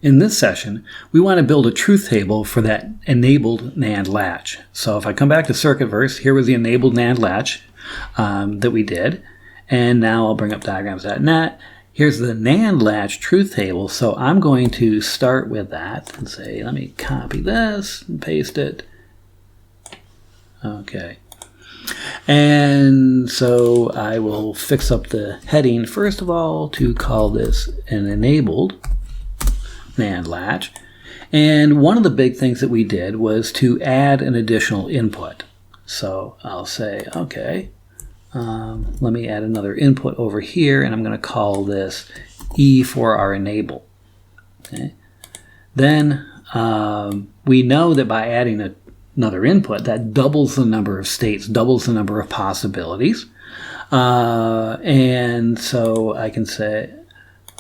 In this session, we want to build a truth table for that enabled Nand latch. So if I come back to Circuitverse, here was the enabled Nand latch that we did. And now I'll bring up diagrams.net. Here's the Nand latch truth table. So I'm going to start with that and say, let me copy this and paste it. Okay. And so I will fix up the heading, first of all, to call this an enabled Nand latch. And one of the big things that we did was to add an additional input. So I'll say, okay, let me add another input over here, and I'm going to call this E for our enable. Okay. Then we know that by adding another input, that doubles the number of states, doubles the number of possibilities. And so I can say,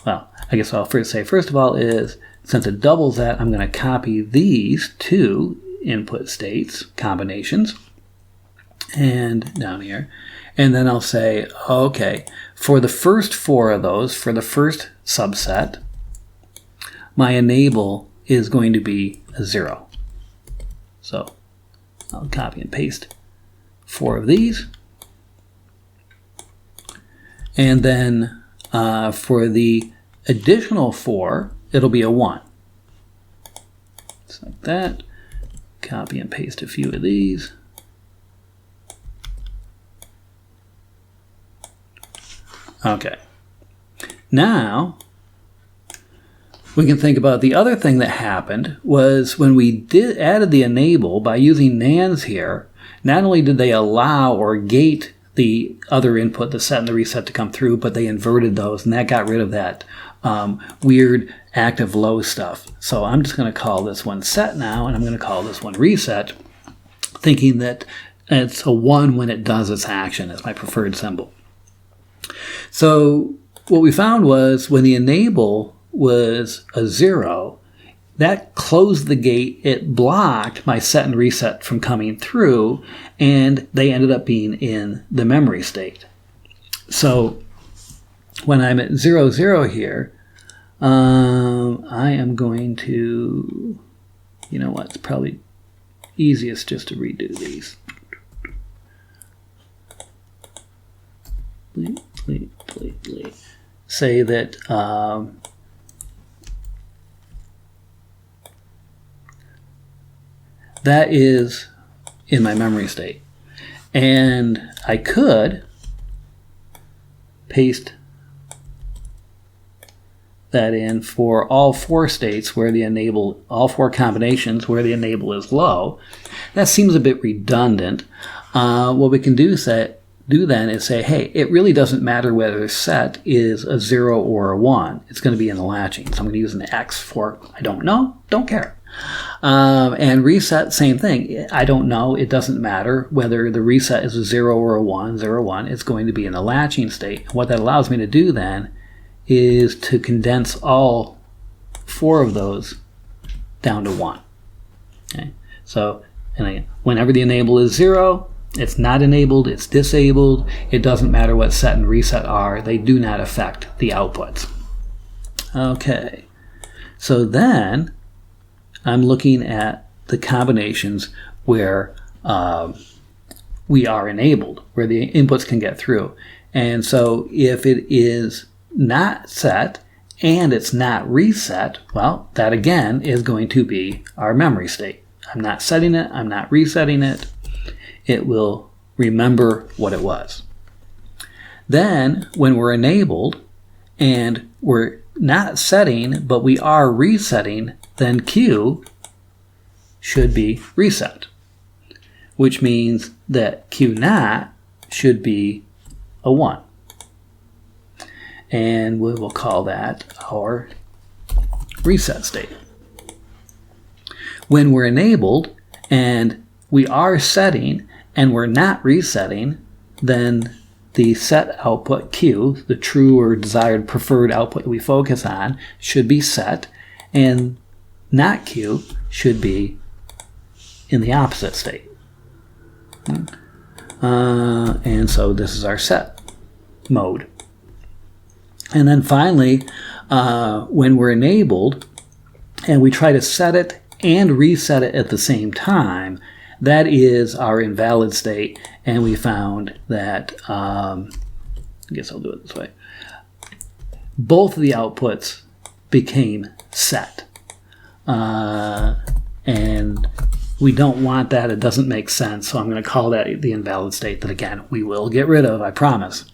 well, I guess I'll first say, first of all, is since it doubles that, I'm going to copy these two input states, combinations, and down here. And then I'll say, okay, for the first four of those, for the first subset, my enable is going to be a 0. So I'll copy and paste 4 of these. And then for the additional 4, it'll be a 1. Just like that. Copy and paste a few of these. Okay. Now, we can think about the other thing that happened was when we added the enable by using nands here, not only did they allow or gate the other input, the set and the reset, to come through, but they inverted those, and that got rid of that weird active low stuff. So I'm just going to call this one set now, and I'm going to call this one reset, thinking that it's a 1 when it does its action as my preferred symbol. So what we found was when the enable was a 0, that closed the gate. It blocked my set and reset from coming through, and they ended up being in the memory state. So when I'm at 0, 0 here, I am going to, you know what, it's probably easiest just to redo these. Say that that is in my memory state. And I could paste that in for all 4 states where the enable, all 4 combinations where the enable is low. That seems a bit redundant. What we can do then is say, hey, it really doesn't matter whether set is a 0 or a 1. It's going to be in the latching. So I'm going to use an X for I don't know, don't care. And reset, same thing. I don't know. It doesn't matter whether the reset is a 0 or a 1, 0, 1. It's going to be in the latching state. And what that allows me to do then is to condense all 4 of those down to 1. Okay. So, and again, whenever the enable is 0, it's not enabled, it's disabled. It doesn't matter what set and reset are. They do not affect the outputs. Okay. So then I'm looking at the combinations where we are enabled, where the inputs can get through. And so if it is not set and it's not reset, well, that again is going to be our memory state. I'm not setting it, I'm not resetting it. It will remember what it was. Then when we're enabled and we're not setting, but we are resetting, then Q should be reset, which means that Q not should be a 1. And we will call that our reset state. When we're enabled and we are setting and we're not resetting, then the set output Q, the true or desired preferred output we focus on, should be set, and not Q should be in the opposite state. And so this is our set mode. And then finally, when we're enabled and we try to set it and reset it at the same time, that is our invalid state, and we found that, I guess I'll do it this way, both of the outputs became set. And we don't want that. It doesn't make sense, so I'm going to call that the invalid state that, again, we will get rid of, I promise.